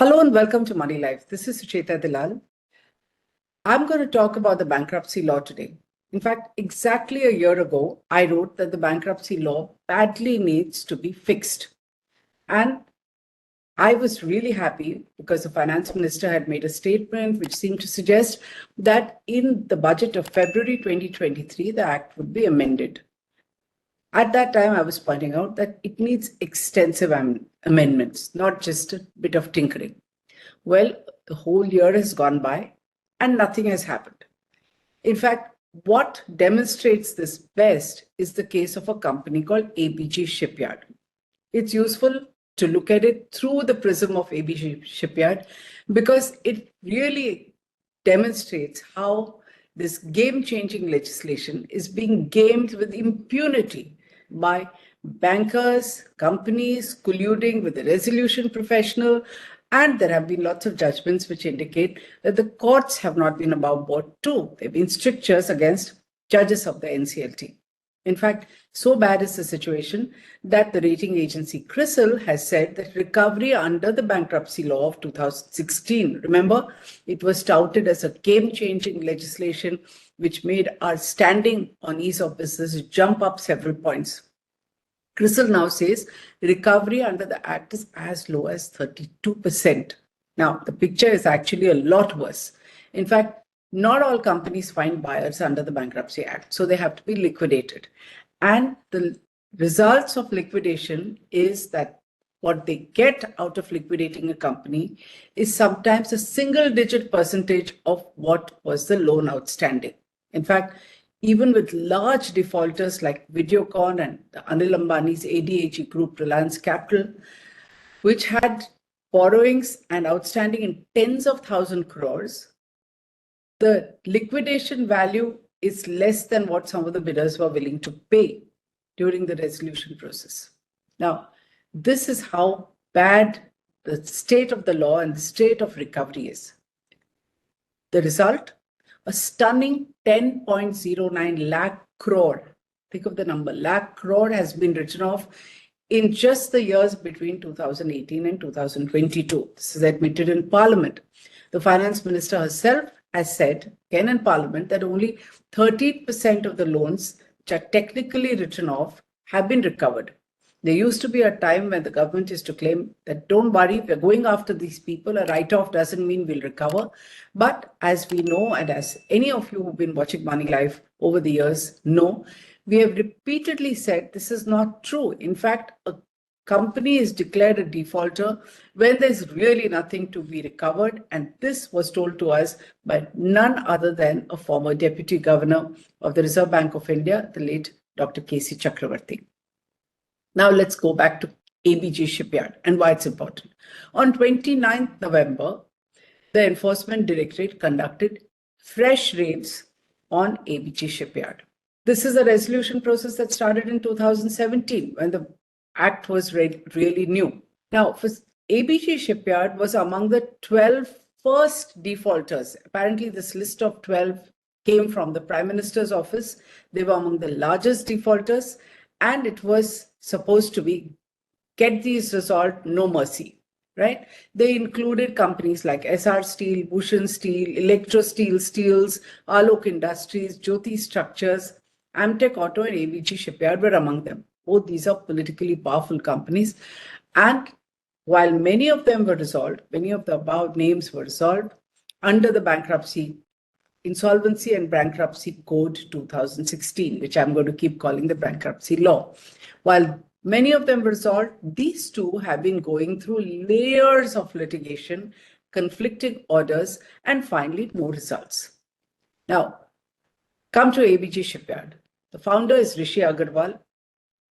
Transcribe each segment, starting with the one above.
Hello and welcome to Moneylife. This is Sucheta Dalal. I'm going to talk about the bankruptcy law today. In fact, exactly a year ago, I wrote that the bankruptcy law badly needs to be fixed. And I was really happy because the finance minister had made a statement which seemed to suggest that in the budget of February 2023, the act would be amended. At that time, I was pointing out that it needs extensive amendments, not just a bit of tinkering. Well, the whole year has gone by and nothing has happened. In fact, what demonstrates this best is the case of a company called ABG Shipyard. It's useful to look at it through the prism of ABG Shipyard because it really demonstrates how this game-changing legislation is being gamed with impunity by bankers, companies colluding with the resolution professional, and there have been lots of judgments which indicate that the courts have not been above board too. There have been strictures against judges of the NCLT. In fact, so bad is the situation that the rating agency CRISIL has said that recovery under the bankruptcy law of 2016, remember, it was touted as a game-changing legislation which made our standing on ease of business jump up several points. CRISIL now says recovery under the act is as low as 32%. Now, the picture is actually a lot worse. In fact, not all companies find buyers under the Bankruptcy Act, so they have to be liquidated. And the results of liquidation is that what they get out of liquidating a company is sometimes a single-digit percentage of what was the loan outstanding. In fact, even with large defaulters like Videocon and Anil Ambani's ABG Group Reliance Capital, which had borrowings and outstanding in tens of thousand crores, the liquidation value is less than what some of the bidders were willing to pay during the resolution process. Now, this is how bad the state of the law and the state of recovery is. The result? A stunning 10.09 lakh crore. Think of the number. Lakh crore has been written off in just the years between 2018 and 2022. This is admitted in Parliament. The finance minister herself has said, again in Parliament, that only 13% of the loans which are technically written off have been recovered. There used to be a time when the government used to claim that don't worry, we're going after these people. A write-off doesn't mean we'll recover. But as we know, and as any of you who've been watching Moneylife over the years know, we have repeatedly said this is not true. In fact, a company is declared a defaulter when there's really nothing to be recovered. And this was told to us by none other than a former Deputy Governor of the Reserve Bank of India, the late Dr. K.C. Chakravarti. Now let's go back to ABG Shipyard and why it's important. On 29th November, the Enforcement Directorate conducted fresh raids on ABG Shipyard. This is a resolution process that started in 2017 when the act was really new. Now, for ABG Shipyard was among the 12 first defaulters. Apparently, this list of 12 came from the Prime Minister's office. They were among the largest defaulters, and it was supposed to be get these resolved, no mercy, right? They included companies like SR Steel, Bhushan Steel, Electro Steel Steels, Alok Industries, Jyoti Structures, Amtech Auto, and ABG Shipyard were among them. Both these are politically powerful companies. And while many of them were resolved, many of the above names were resolved under the Bankruptcy, Insolvency and Bankruptcy Code 2016, which I'm going to keep calling the bankruptcy law. While many of them were resolved, these two have been going through layers of litigation, conflicting orders, and finally no results. Now, come to ABG Shipyard. The founder is Rishi Agarwal.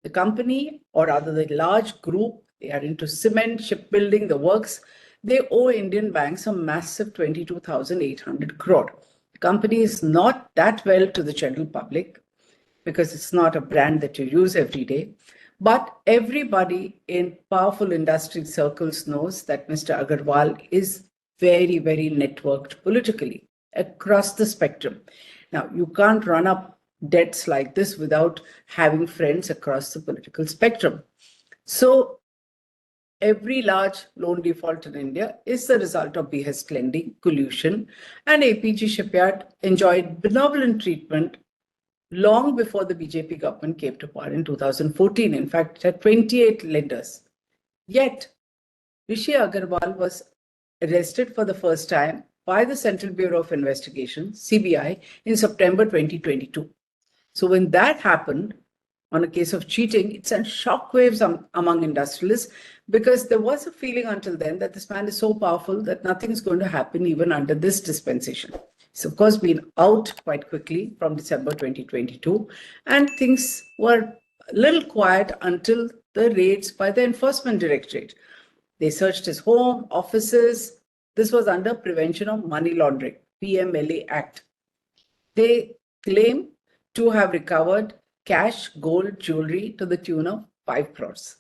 The company, or rather the large group, they are into cement, shipbuilding, the works. They owe Indian banks a massive 22,800 crore. The company is not that well to the general public because it's not a brand that you use every day. But everybody in powerful industry circles knows that Mr. Agarwal is very, very networked politically across the spectrum. Now, you can't run up debts like this without having friends across the political spectrum. So every large loan default in India is the result of behest lending, collusion, and ABG Shipyard enjoyed benevolent treatment long before the BJP government came to power in 2014. In fact, it had 28 lenders. Yet, Rishi Agarwal was arrested for the first time by the Central Bureau of Investigation, CBI, in September 2022. So when that happened, on a case of cheating, it sent shockwaves among industrialists because there was a feeling until then that this man is so powerful that nothing is going to happen even under this dispensation. It's of course been out quite quickly from December 2022, and things were a little quiet until the raids by the Enforcement Directorate. They searched his home, offices. This was under Prevention of Money Laundering, PMLA Act. They claim to have recovered cash, gold, jewelry to the tune of 5 crores.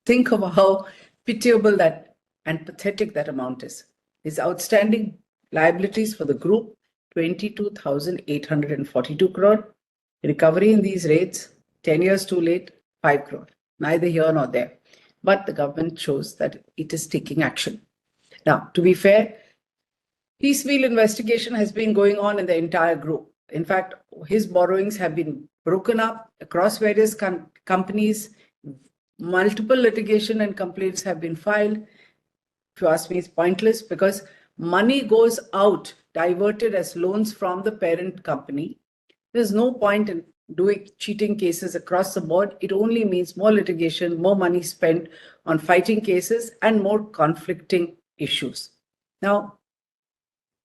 Think of how pitiable that and pathetic that amount is. His outstanding liabilities for the group, 22,842 crore. Recovery in these rates, 10 years too late, 5 crore. Neither here nor there. But the government shows that it is taking action. Now, to be fair, piecemeal investigation has been going on in the entire group. In fact, his borrowings have been broken up across various companies. Multiple litigation and complaints have been filed. If you ask me, it's pointless because money goes out, diverted as loans from the parent company. There's no point in doing cheating cases across the board. It only means more litigation, more money spent on fighting cases, and more conflicting issues. Now,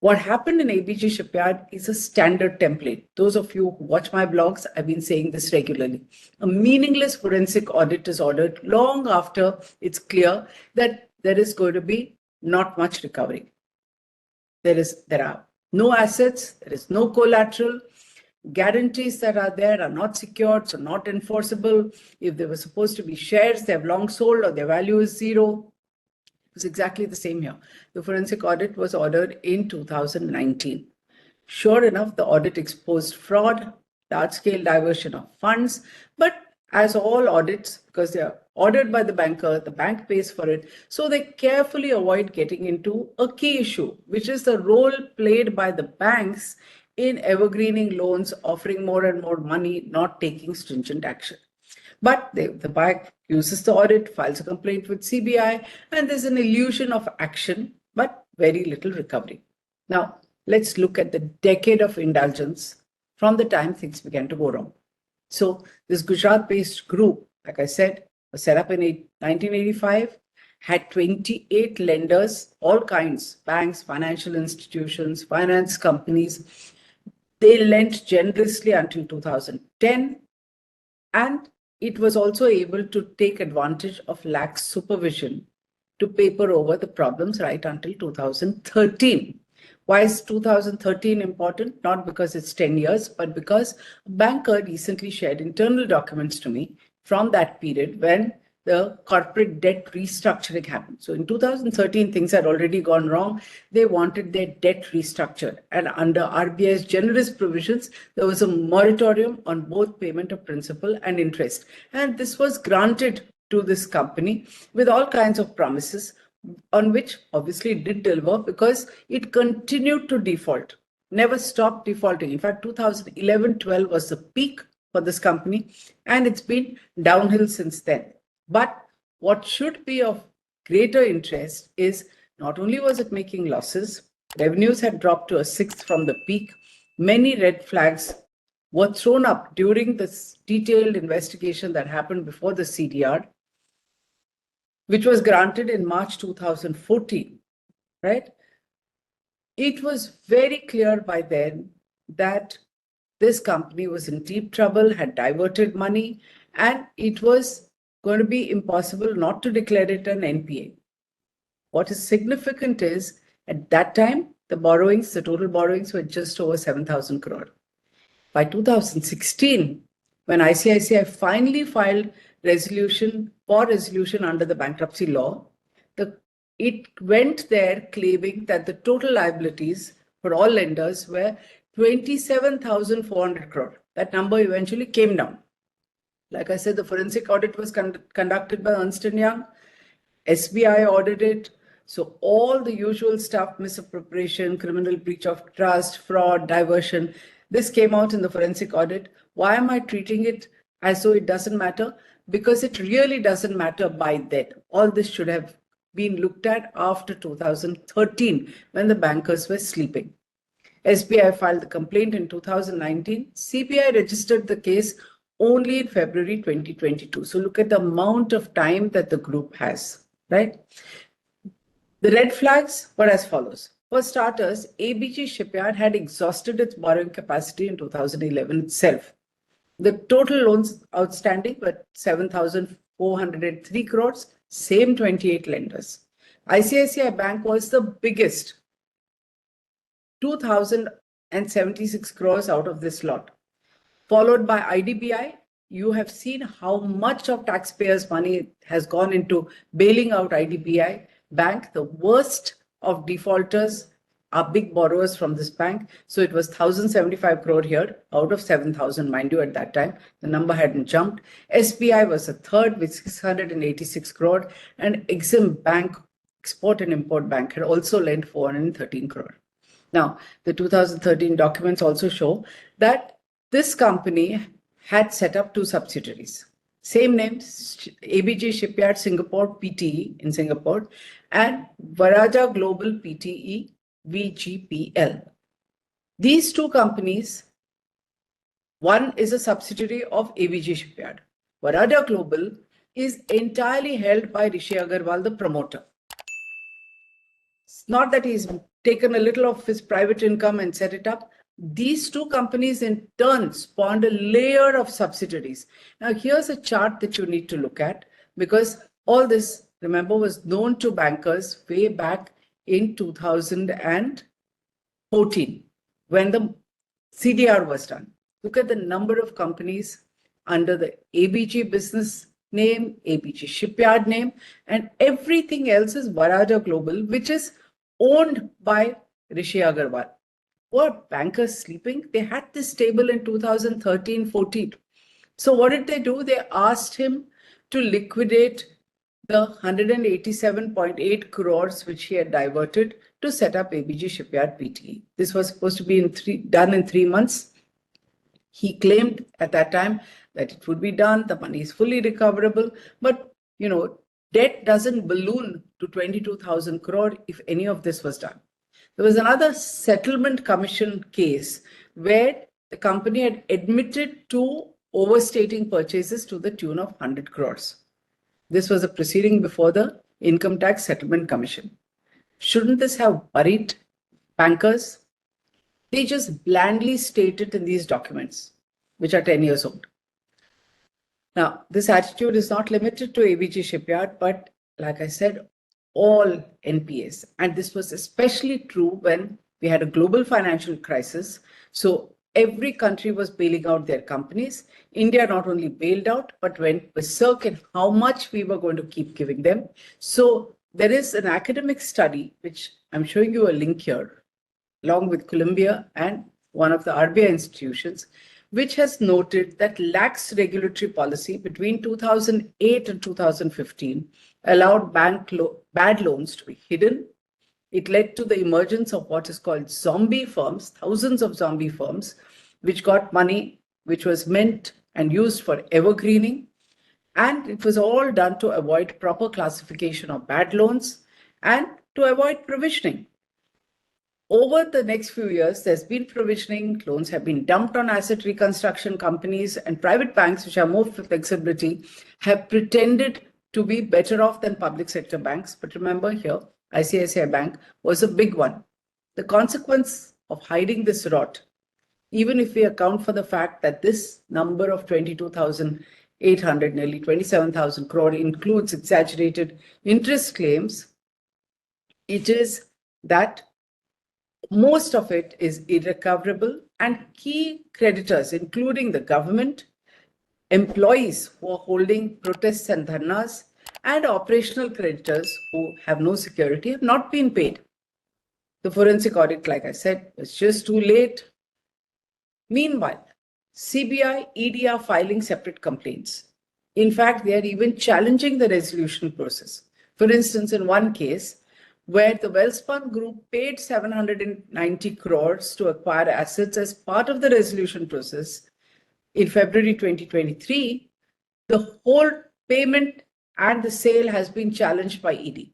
what happened in ABG Shipyard is a standard template. Those of you who watch my blogs, I've been saying this regularly. A meaningless forensic audit is ordered long after it's clear that there is going to be not much recovery. There are no assets, there is no collateral. Guarantees that are there are not secured, so not enforceable. If they were supposed to be shares, they have long sold or their value is zero. It was exactly the same here. The forensic audit was ordered in 2019. Sure enough, the audit exposed fraud, large-scale diversion of funds, but as all audits, because they are ordered by the banker, the bank pays for it, so they carefully avoid getting into a key issue, which is the role played by the banks in evergreening loans, offering more and more money, not taking stringent action. But the bank uses the audit, files a complaint with CBI, and there's an illusion of action, but very little recovery. Now, let's look at the decade of indulgence from the time things began to go wrong. So this Gujarat-based group, like I said, was set up in 1985, had 28 lenders, all kinds, banks, financial institutions, finance companies. They lent generously until 2010, and it was also able to take advantage of lax supervision to paper over the problems right until 2013. Why is 2013 important? Not because it's 10 years, but because a banker recently shared internal documents to me from that period when the corporate debt restructuring happened. So in 2013, things had already gone wrong. They wanted their debt restructured. And under RBI's generous provisions, there was a moratorium on both payment of principal and interest. And this was granted to this company with all kinds of promises, on which obviously it did deliver because it continued to default, never stopped defaulting. In fact, 2011-12 was the peak for this company, and it's been downhill since then. But what should be of greater interest is not only was it making losses, revenues had dropped to a sixth from the peak. Many red flags were thrown up during this detailed investigation that happened before the CDR, which was granted in March 2014, right? It was very clear by then that this company was in deep trouble, had diverted money, and it was going to be impossible not to declare it an NPA. What is significant is at that time, the total borrowings were just over 7,000 crore. By 2016, when ICICI finally filed resolution under the bankruptcy law, it went there claiming that the total liabilities for all lenders were 27,400 crore. That number eventually came down. Like I said, the forensic audit was conducted by Ernst & Young. SBI audited. So all the usual stuff, misappropriation, criminal breach of trust, fraud, diversion, this came out in the forensic audit. Why am I treating it as though it doesn't matter? Because it really doesn't matter by then. All this should have been looked at after 2013 when the bankers were sleeping. SBI filed the complaint in 2019. CBI registered the case only in February 2022. So look at the amount of time that the group has, right? The red flags were as follows. For starters, ABG Shipyard had exhausted its borrowing capacity in 2011 itself. The total loans outstanding were 7,403 crores, same 28 lenders. ICICI Bank was the biggest, 2,076 crores out of this lot, followed by IDBI. You have seen how much of taxpayers' money has gone into bailing out IDBI Bank. The worst of defaulters are big borrowers from this bank. So it was 1,075 crore here out of 7,000, mind you, at that time. The number hadn't jumped. SBI was a third with 686 crore, and Exim Bank, Export and Import Bank, had also lent 413 crore. Now, the 2013 documents also show that this company had set up two subsidiaries. Same names, ABG Shipyard Singapore PTE in Singapore and Varaja Global PTE VGPL. These two companies, one is a subsidiary of ABG Shipyard. Varaja Global is entirely held by Rishi Agarwal, the promoter. It's not that he's taken a little of his private income and set it up. These two companies in turn spawned a layer of subsidiaries. Now, here's a chart that you need to look at, because all this, remember, was known to bankers way back in 2014 when the CDR was done. Look at the number of companies under the ABG business name, ABG Shipyard name, and everything else is Varaja Global, which is owned by Rishi Agarwal. Were bankers sleeping? They had this table in 2013-14. So what did they do? They asked him to liquidate the 187.8 crores which he had diverted to set up ABG Shipyard PTE. This was supposed to be done in 3 months. He claimed at that time that it would be done, the money is fully recoverable, but debt doesn't balloon to 22,000 crore if any of this was done. There was another settlement commission case where the company had admitted to overstating purchases to the tune of 100 crores. This was a proceeding before the Income Tax Settlement Commission. Shouldn't this have worried bankers? They just blandly state it in these documents, which are 10 years old. Now, this attitude is not limited to ABG Shipyard, but like I said, all NPAs. And this was especially true when we had a global financial crisis. So every country was bailing out their companies. India not only bailed out, but went berserk in how much we were going to keep giving them. So there is an academic study, which I'm showing you a link here, along with Columbia and one of the RBI institutions, which has noted that lax regulatory policy between 2008 and 2015 allowed bad loans to be hidden. It led to the emergence of what is called zombie firms, thousands of zombie firms, which got money which was meant and used for evergreening. And it was all done to avoid proper classification of bad loans and to avoid provisioning. Over the next few years, there's been provisioning, loans have been dumped on asset reconstruction companies, and private banks, which have more flexibility, have pretended to be better off than public sector banks. But remember here, ICICI Bank was a big one. The consequence of hiding this rot, even if we account for the fact that this number of 22,800, nearly 27,000 crore includes exaggerated interest claims, it is that most of it is irrecoverable, and key creditors, including the government, employees who are holding protests and dharnas, and operational creditors who have no security, have not been paid. The forensic audit, like I said, was just too late. Meanwhile, CBI, ED are filing separate complaints. In fact, they are even challenging the resolution process. For instance, in one case, where the Wellspun Group paid 790 crores to acquire assets as part of the resolution process in February 2023, the whole payment and the sale has been challenged by ED.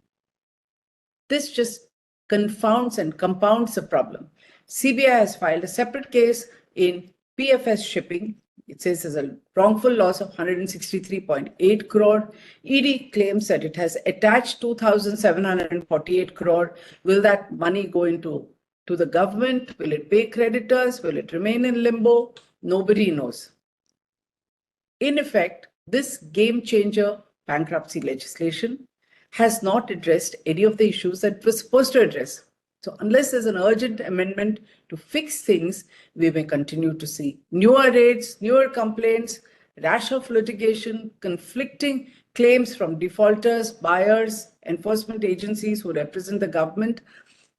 This just confounds and compounds the problem. CBI has filed a separate case in PFS Shipping. It says there's a wrongful loss of 163.8 crore. ED claims that it has attached 2,748 crore. Will that money go to the government? Will it pay creditors? Will it remain in limbo? Nobody knows. In effect, this game changer bankruptcy legislation has not addressed any of the issues that it was supposed to address. So unless there's an urgent amendment to fix things, we may continue to see newer raids, newer complaints, rash of litigation, conflicting claims from defaulters, buyers, enforcement agencies who represent the government.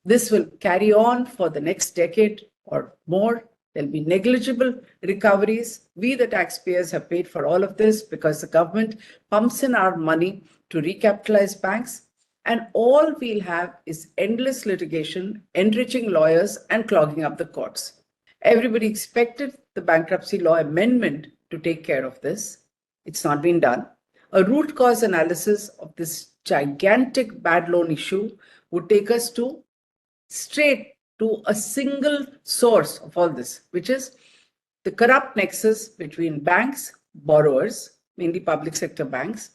This will carry on for the next decade or more. There'll be negligible recoveries. We, the taxpayers, have paid for all of this because the government pumps in our money to recapitalize banks. And all we'll have is endless litigation, enriching lawyers, and clogging up the courts. Everybody expected the bankruptcy law amendment to take care of this. It's not been done. A root cause analysis of this gigantic bad loan issue would take us straight to a single source of all this, which is the corrupt nexus between banks, borrowers, mainly public sector banks.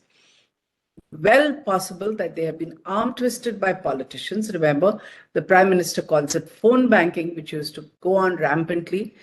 Well possible that they have been arm twisted by politicians. Remember, the Prime Minister calls it phone banking, which used to go on rampantly.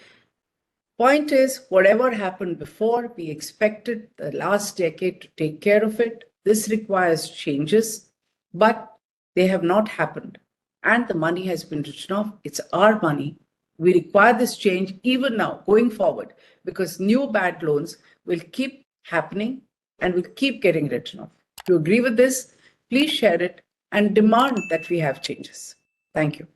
Point is, whatever happened before, we expected the last decade to take care of it. This requires changes, but they have not happened. And the money has been written off. It's our money. We require this change even now, going forward, because new bad loans will keep happening and will keep getting written off. If you agree with this, please share it and demand that we have changes. Thank you.